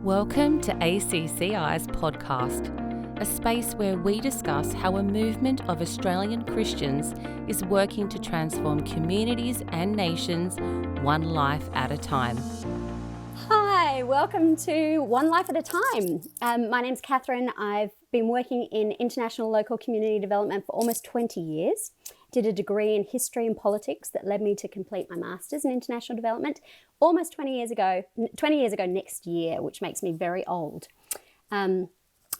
Welcome to ACCI's podcast, a space where we discuss how a movement of Australian Christians is working to transform communities and nations one life at a time. Hi, welcome to One Life at a Time. My name's Catherine. I've been working in international local community development for almost 20 years. Did a degree in history and politics that led me to complete my master's in international development almost 20 years ago next year, which makes me very old.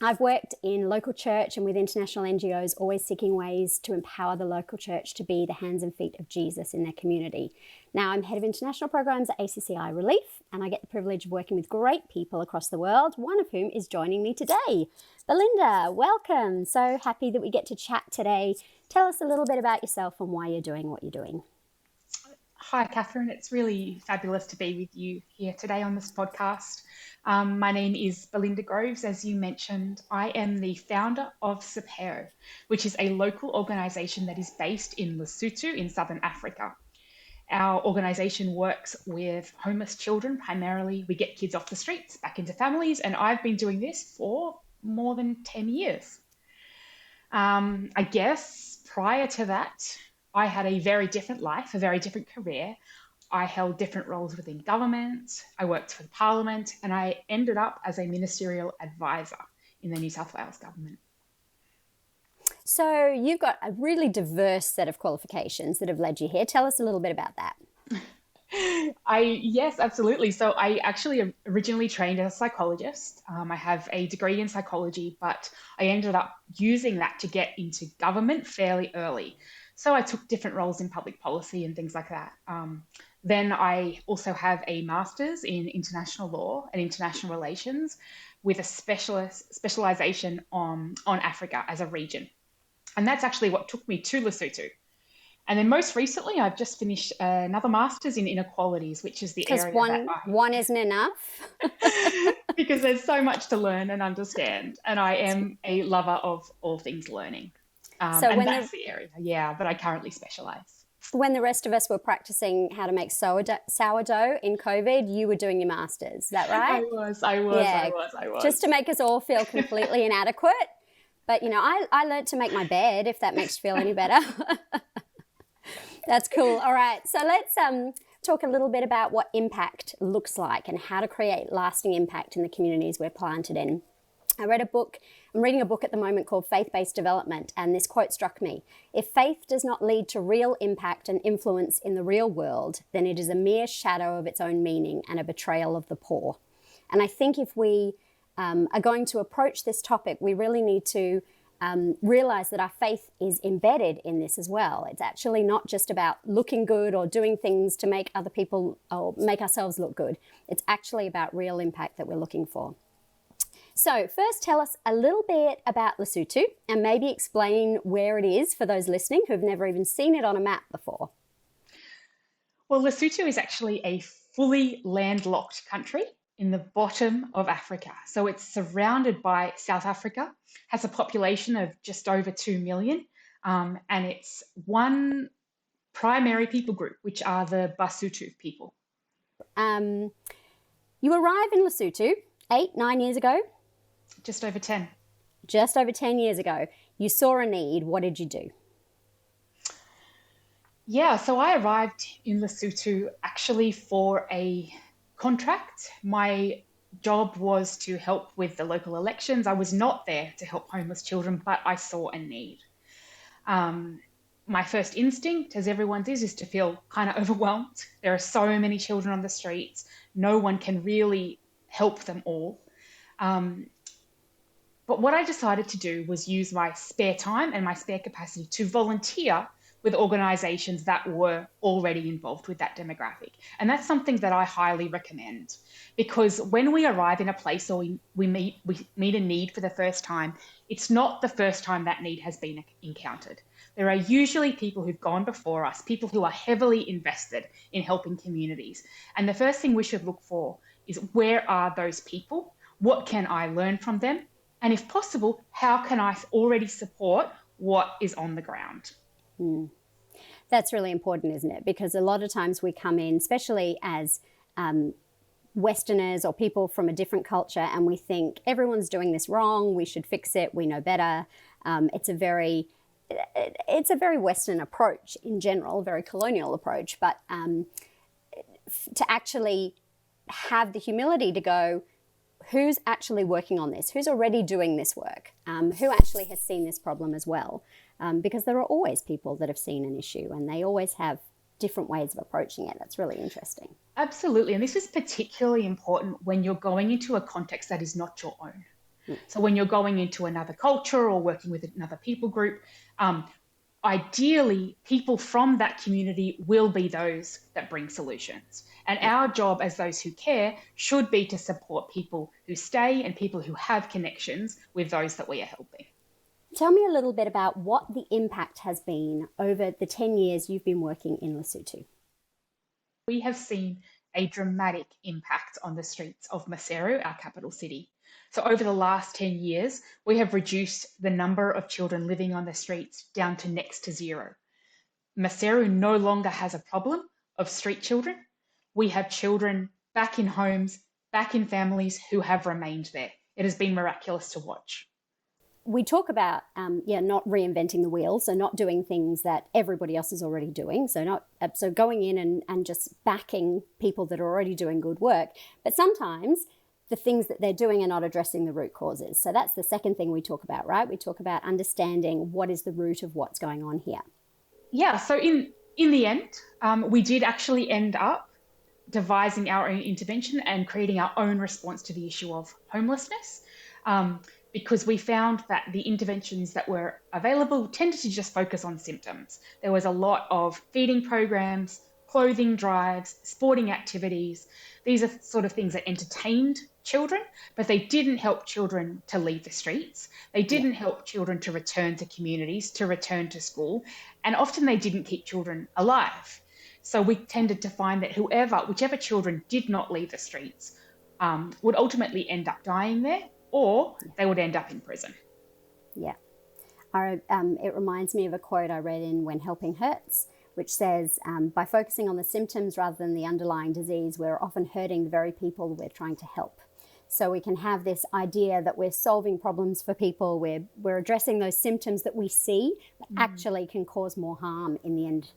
I've worked in local church and with international NGOs, always seeking ways to empower the local church to be the hands and feet of Jesus in their community. Now I'm head of international programs at ACCI Relief, and I get the privilege of working with great people across the world, one of whom is joining me today. Belinda, welcome. So happy that we get to chat today. Tell us a little bit about yourself and why you're doing what you're doing. Hi, Catherine. It's really fabulous to be with you here today on this podcast. My name is Belinda Groves, as you mentioned. I am the founder of Sepheo, which is a local organisation that is based in Lesotho in Southern Africa. Our organisation works with homeless children primarily. We get kids off the streets back into families, and I've been doing this for more than 10 years. I guess prior to that, I had a very different life, a very different career. I held different roles within government, I worked for the Parliament, and I ended up as a ministerial advisor in the New South Wales government. So you've got a really diverse set of qualifications that have led you here. Tell us a little bit about that. Yes, absolutely. So I actually originally trained as a psychologist. I have a degree in psychology, but I ended up using that to get into government fairly early. So I took different roles in public policy and things like that. Then I also have a master's in international law and international relations with a specialization on Africa as a region. And that's actually what took me to Lesotho. And then most recently, I've just finished another master's in inequalities, which is the area that one isn't enough. Because there's so much to learn and understand. And I am a lover of all things learning. And that's the area, that I currently specialise. When the rest of us were practicing how to make sourdough in COVID, you were doing your master's. Is that right? I was. Just to make us all feel completely inadequate. But, I learned to make my bed, if that makes you feel any better. That's cool. All right. So let's talk a little bit about what impact looks like and how to create lasting impact in the communities we're planted in. I'm reading a book at the moment called Faith-Based Development, and this quote struck me. If faith does not lead to real impact and influence in the real world, then it is a mere shadow of its own meaning and a betrayal of the poor. And I think if we are going to approach this topic, we really need to realize that our faith is embedded in this as well. It's actually not just about looking good or doing things to make other people or make ourselves look good. It's actually about real impact that we're looking for. So first, tell us a little bit about Lesotho and maybe explain where it is for those listening who've never even seen it on a map before. Well, Lesotho is actually a fully landlocked country in the bottom of Africa. So it's surrounded by South Africa, has a population of just over 2 million, and it's one primary people group, which are the Basotho people. You arrived in Lesotho 8-9 years ago? Just over 10. Just over 10 years ago. You saw a need. What did you do? Yeah, so I arrived in Lesotho actually for a contract. My job was to help with the local elections. I was not there to help homeless children, but I saw a need. My first instinct, as everyone's is to feel kind of overwhelmed. There are so many children on the streets. No one can really help them all. But what I decided to do was use my spare time and my spare capacity to volunteer with organisations that were already involved with that demographic. And that's something that I highly recommend, because when we arrive in a place or we meet a need for the first time, it's not the first time that need has been encountered. There are usually people who've gone before us, people who are heavily invested in helping communities. And the first thing we should look for is, where are those people? What can I learn from them? And if possible, how can I already support what is on the ground? That's really important, isn't it? Because a lot of times we come in, especially as Westerners or people from a different culture and we think everyone's doing this wrong, we should fix it, we know better. It's a very Western approach in general, very colonial approach, but to actually have the humility to go, who's actually working on this? Who's already doing this work? Who actually has seen this problem as well? Because there are always people that have seen an issue and they always have different ways of approaching it. That's really interesting. Absolutely. And this is particularly important when you're going into a context that is not your own. So when you're going into another culture or working with another people group, ideally, people from that community will be those that bring solutions. And our job as those who care should be to support people who stay and people who have connections with those that we are helping. Tell me a little bit about what the impact has been over the 10 years you've been working in Lesotho. We have seen a dramatic impact on the streets of Maseru, our capital city. So over the last 10 years, we have reduced the number of children living on the streets down to next to zero. Maseru no longer has a problem of street children. We have children back in homes, back in families who have remained there. It has been miraculous to watch. We talk about not reinventing the wheel, so not doing things that everybody else is already doing, so going in and just backing people that are already doing good work. But sometimes the things that they're doing are not addressing the root causes. So that's the second thing we talk about, right? We talk about understanding what is the root of what's going on here. Yeah, so in the end, we did actually end up devising our own intervention and creating our own response to the issue of homelessness. Because we found that the interventions that were available tended to just focus on symptoms. There was a lot of feeding programs, clothing drives, sporting activities. These are sort of things that entertained children, but they didn't help children to leave the streets. They didn't help children to return to communities, to return to school, and often they didn't keep children alive. So we tended to find that whichever children did not leave the streets would ultimately end up dying there, or they would end up in prison. Yeah. It reminds me of a quote I read in When Helping Hurts, which says, by focusing on the symptoms rather than the underlying disease, we're often hurting the very people we're trying to help. So we can have this idea that we're solving problems for people, we're addressing those symptoms that we see, that actually can cause more harm in the end.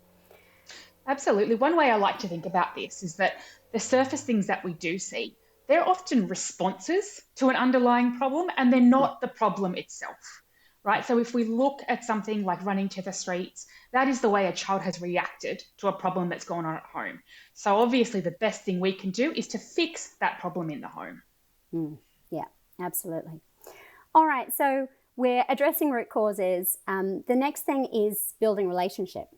Absolutely. One way I like to think about this is that the surface things that we do see, they're often responses to an underlying problem, and they're not the problem itself, right? So if we look at something like running to the streets, that is the way a child has reacted to a problem that's gone on at home. So obviously the best thing we can do is to fix that problem in the home. Yeah, absolutely. All right, so we're addressing root causes. The next thing is building relationship.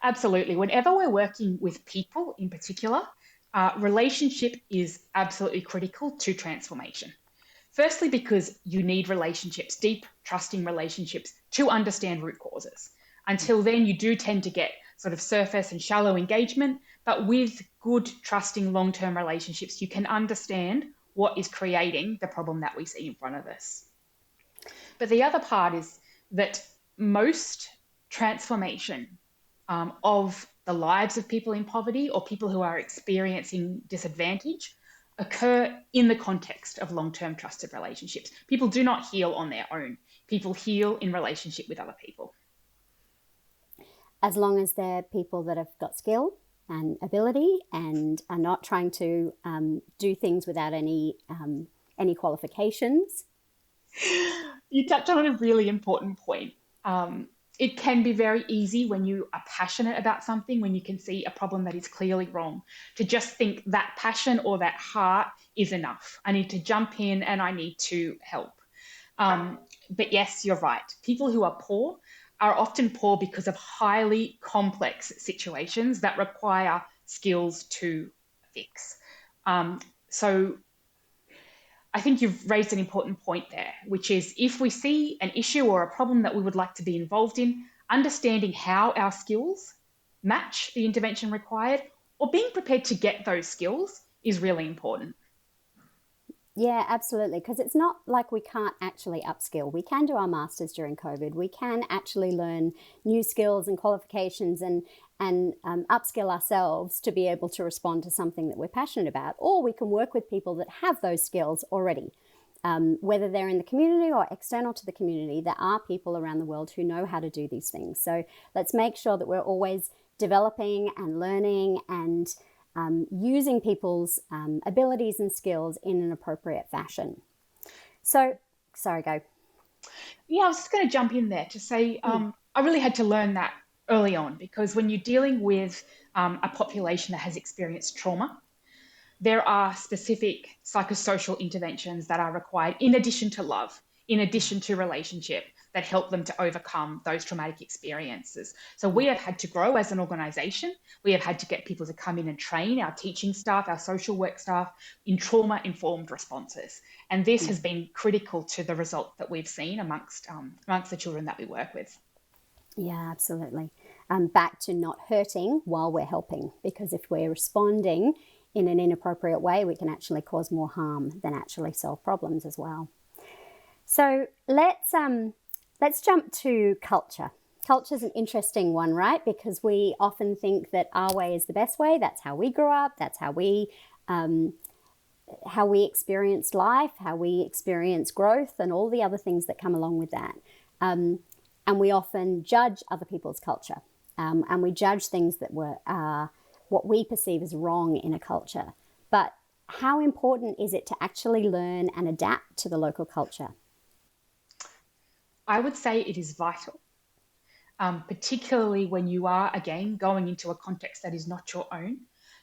Absolutely. Whenever we're working with people in particular, relationship is absolutely critical to transformation. Firstly, because you need relationships, deep, trusting relationships, to understand root causes. Until then, you do tend to get sort of surface and shallow engagement, but with good, trusting, long-term relationships, you can understand what is creating the problem that we see in front of us. But the other part is that most transformation of the lives of people in poverty or people who are experiencing disadvantage occur in the context of long-term trusted relationships. People do not heal on their own. People heal in relationship with other people. As long as they're people that have got skill and ability and are not trying to do things without any qualifications. You touched on a really important point. It can be very easy when you are passionate about something, when you can see a problem that is clearly wrong, to just think that passion or that heart is enough. I need to jump in and I need to help. But yes, you're right. People who are poor are often poor because of highly complex situations that require skills to fix. So I think you've raised an important point there, which is if we see an issue or a problem that we would like to be involved in, understanding how our skills match the intervention required or being prepared to get those skills is really important. Yeah, absolutely. Because it's not like we can't actually upskill. We can do our masters during COVID. We can actually learn new skills and qualifications and and upskill ourselves to be able to respond to something that we're passionate about. Or we can work with people that have those skills already. Whether they're in the community or external to the community, there are people around the world who know how to do these things. So let's make sure that we're always developing and learning and using people's abilities and skills in an appropriate fashion. So, sorry, go. Yeah, I was just going to jump in there to say I really had to learn that early on, because when you're dealing with a population that has experienced trauma, there are specific psychosocial interventions that are required in addition to love, in addition to relationship, that help them to overcome those traumatic experiences. So we have had to grow as an organisation. We have had to get people to come in and train our teaching staff, our social work staff in trauma-informed responses. And this has been critical to the result that we've seen amongst the children that we work with. Yeah, absolutely. Back to not hurting while we're helping, because if we're responding in an inappropriate way, we can actually cause more harm than actually solve problems as well. So let's jump to culture. Culture is an interesting one, right? Because we often think that our way is the best way. That's how we grew up. That's how we experienced life, how we experience growth, and all the other things that come along with that. And we often judge other people's culture, and we judge things that were what we perceive as wrong in a culture. But how important is it to actually learn and adapt to the local culture? I would say it is vital, particularly when you are, again, going into a context that is not your own,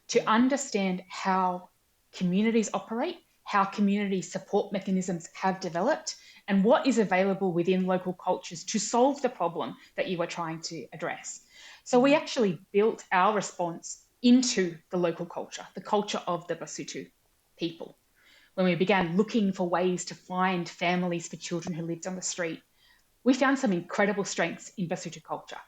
to understand how communities operate, how community support mechanisms have developed, and what is available within local cultures to solve the problem that you are trying to address. So we actually built our response into the local culture, the culture of the Basotho people. When we began looking for ways to find families for children who lived on the street, we found some incredible strengths in Basotho culture.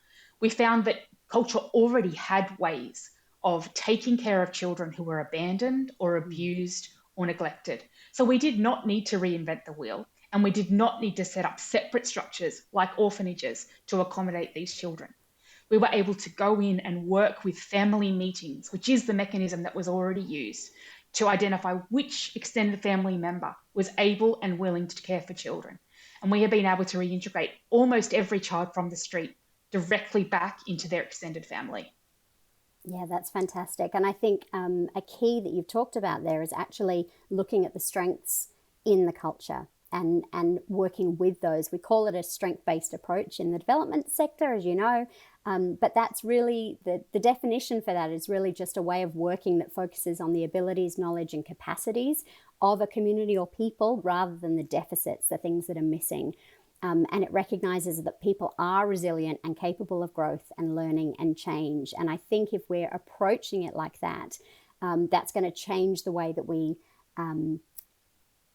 We found that culture already had ways of taking care of children who were abandoned or abused or neglected. So we did not need to reinvent the wheel, and we did not need to set up separate structures like orphanages to accommodate these children. We were able to go in and work with family meetings, which is the mechanism that was already used, to identify which extended family member was able and willing to care for children. And we have been able to reintegrate almost every child from the street directly back into their extended family. Yeah, that's fantastic. And I think a key that you've talked about there is actually looking at the strengths in the culture and working with those. We call it a strength-based approach in the development sector, as you know, but that's really, the definition for that is really just a way of working that focuses on the abilities, knowledge and capacities of a community or people rather than the deficits, the things that are missing. And it recognizes that people are resilient and capable of growth and learning and change. And I think if we're approaching it like that, that's going to change the way that we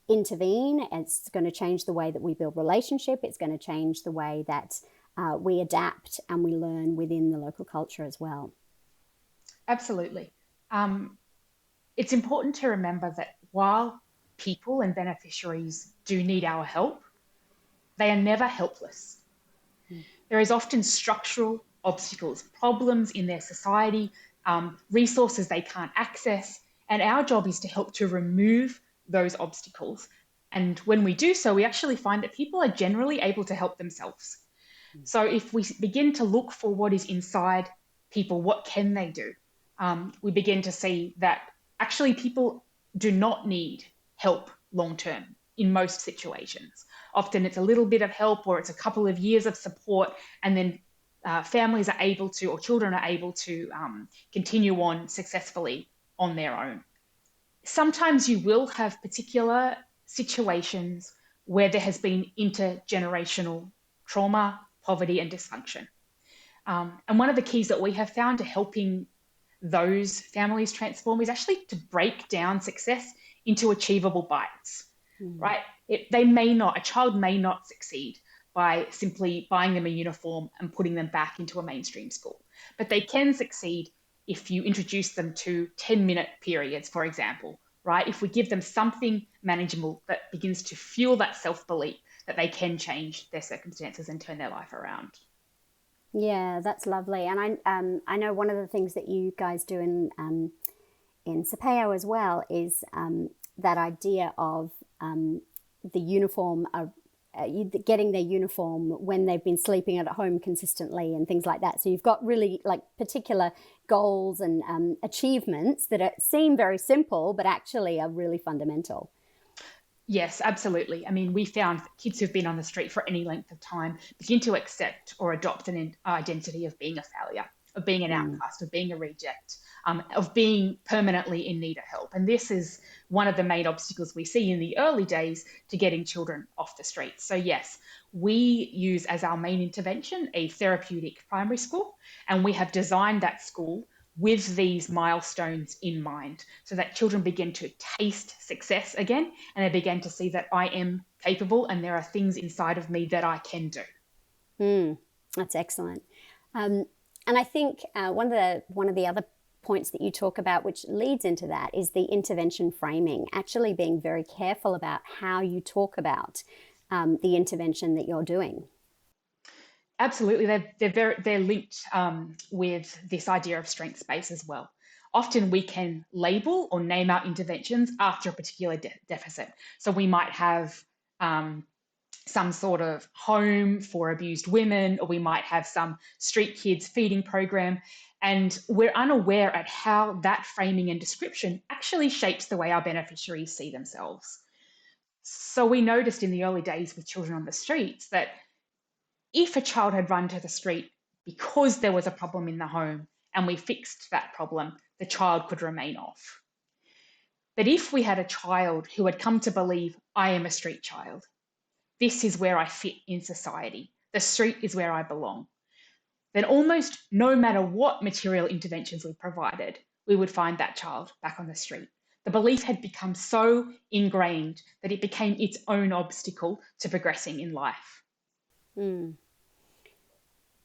intervene. It's going to change the way that we build relationship. It's going to change the way that we adapt and we learn within the local culture as well. Absolutely. It's important to remember that while people and beneficiaries do need our help, they are never helpless. There is often structural obstacles, problems in their society, resources they can't access, and our job is to help to remove those obstacles. And when we do so, we actually find that people are generally able to help themselves. So if we begin to look for what is inside people, what can they do? We begin to see that actually people do not need help long-term in most situations. Often it's a little bit of help or it's a couple of years of support, and then families are able to, or children are able to continue on successfully on their own. Sometimes you will have particular situations where there has been intergenerational trauma, poverty and dysfunction. And one of the keys that we have found to helping those families transform is actually to break down success into achievable bites, right? A child may not succeed by simply buying them a uniform and putting them back into a mainstream school, but they can succeed if you introduce them to 10-minute periods, for example, right? If we give them something manageable that begins to fuel that self-belief that they can change their circumstances and turn their life around. Yeah, that's lovely. And I know one of the things that you guys do in Sepheo as well is that idea of the uniform, getting their uniform when they've been sleeping at home consistently and things like that. So you've got really like particular goals and achievements that seem very simple, but actually are really fundamental. Yes, absolutely. I mean, we found that kids who've been on the street for any length of time begin to accept or adopt an identity of being a failure, of being an outcast, of being a reject, of being permanently in need of help. And this is one of the main obstacles we see in the early days to getting children off the streets. So yes, we use as our main intervention a therapeutic primary school, and we have designed that school with these milestones in mind so that children begin to taste success again, and they begin to see that I am capable and there are things inside of me that I can do. That's excellent. And I think one of the other points that you talk about, which leads into that, is the intervention framing, actually being very careful about how you talk about the intervention that you're doing. Absolutely, they're linked with this idea of strengths base as well. Often we can label or name our interventions after a particular deficit. So we might have some sort of home for abused women, or we might have some street kids feeding program, and we're unaware at how that framing and description actually shapes the way our beneficiaries see themselves. So we noticed in the early days with children on the streets that if a child had run to the street because there was a problem in the home and we fixed that problem, the child could remain off. But if we had a child who had come to believe, I am a street child, this is where I fit in society, the street is where I belong, then almost no matter what material interventions we provided, we would find that child back on the street. The belief had become so ingrained that it became its own obstacle to progressing in life.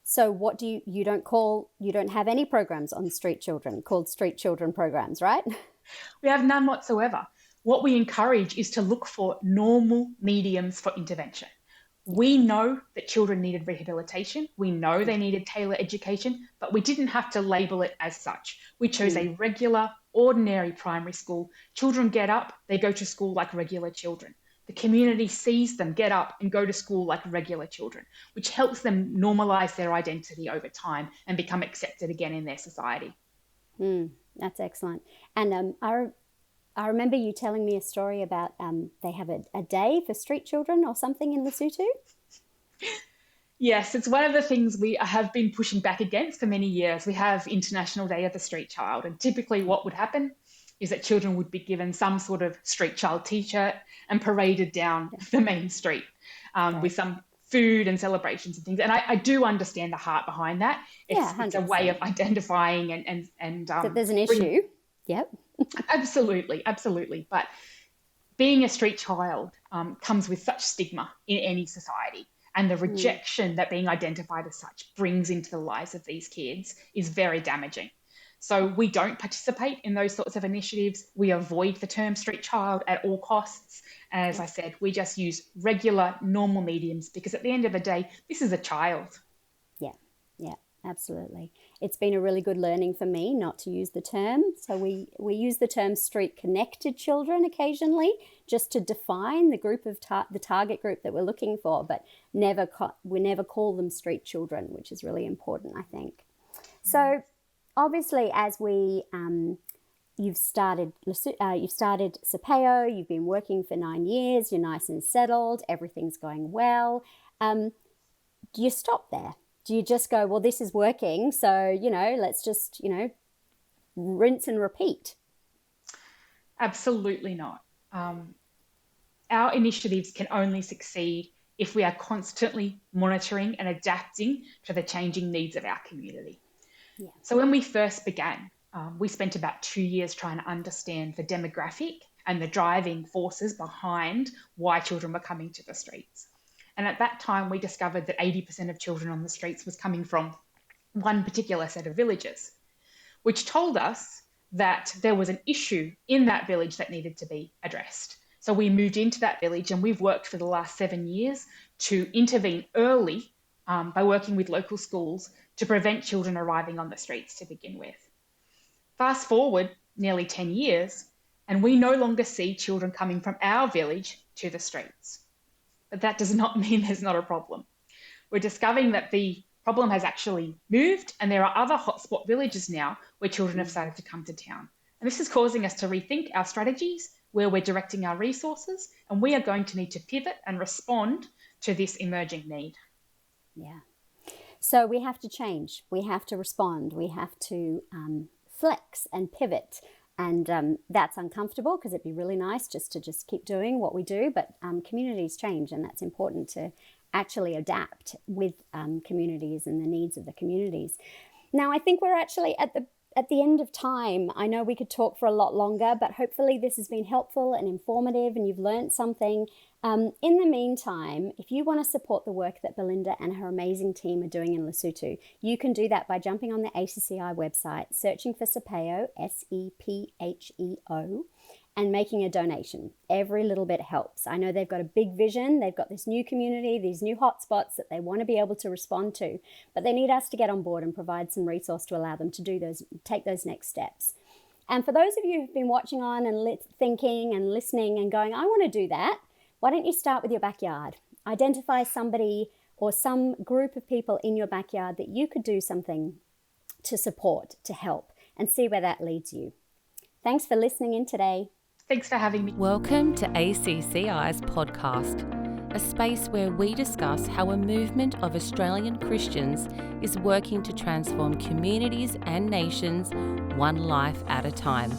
So what do you don't have any programs on street children called street children programs, right? We have none whatsoever. What we encourage is to look for normal mediums for intervention. We know that children needed rehabilitation. We know they needed tailored education, but we didn't have to label it as such. We chose a regular, ordinary primary school. Children get up, they go to school like regular children. The community sees them get up and go to school like regular children, which helps them normalize their identity over time and become accepted again in their society. That's excellent. And I remember you telling me a story about they have a day for street children or something in Lesotho. Yes, it's one of the things we have been pushing back against for many years. We have International Day of the Street Child, and typically what would happen is that children would be given some sort of street child t-shirt and paraded down the main street with some food and celebrations and things. And I do understand the heart behind that. It's a way of identifying and that there's an issue. Yep. Absolutely. But being a street child comes with such stigma in any society. And the rejection that being identified as such brings into the lives of these kids is very damaging. So we don't participate in those sorts of initiatives. We avoid the term street child at all costs. And as I said, we just use regular, normal mediums because at the end of the day, this is a child. Yeah, absolutely. It's been a really good learning for me not to use the term. So we use the term street connected children occasionally just to define the group of the target group that we're looking for, but we never call them street children, which is really important, I think. So obviously, as you've started Sepheo, you've been working for 9 years, you're nice and settled, everything's going well. Do you stop there? Do you just go, well, this is working, so, let's just, rinse and repeat? Absolutely not. Our initiatives can only succeed if we are constantly monitoring and adapting to the changing needs of our community. Yeah. So when we first began, we spent about 2 years trying to understand the demographic and the driving forces behind why children were coming to the streets. And at that time, we discovered that 80% of children on the streets was coming from one particular set of villages, which told us that there was an issue in that village that needed to be addressed. So we moved into that village, and we've worked for the last 7 years to intervene early by working with local schools to prevent children arriving on the streets to begin with. Fast forward nearly 10 years, and we no longer see children coming from our village to the streets. But that does not mean there's not a problem. We're discovering that the problem has actually moved, and there are other hotspot villages now where children have started to come to town. And this is causing us to rethink our strategies, where we're directing our resources, and we are going to need to pivot and respond to this emerging need. Yeah. So we have to change. We have to respond. We have to flex and pivot. And that's uncomfortable because it'd be really nice just to keep doing what we do. But communities change, and that's important to actually adapt with communities and the needs of the communities. Now, I think we're actually at the end of time. I know we could talk for a lot longer, but hopefully this has been helpful and informative and you've learned something. In the meantime, if you want to support the work that Belinda and her amazing team are doing in Lesotho, you can do that by jumping on the ACCI website, searching for Sepheo, Sepheo, and making a donation. Every little bit helps. I know they've got a big vision. They've got this new community, these new hotspots that they want to be able to respond to, but they need us to get on board and provide some resource to allow them to take those next steps. And for those of you who've been watching on and thinking and listening and going, I want to do that, why don't you start with your backyard? Identify somebody or some group of people in your backyard that you could do something to support, to help, and see where that leads you. Thanks for listening in today. Thanks for having me. Welcome to ACCI's podcast, a space where we discuss how a movement of Australian Christians is working to transform communities and nations one life at a time.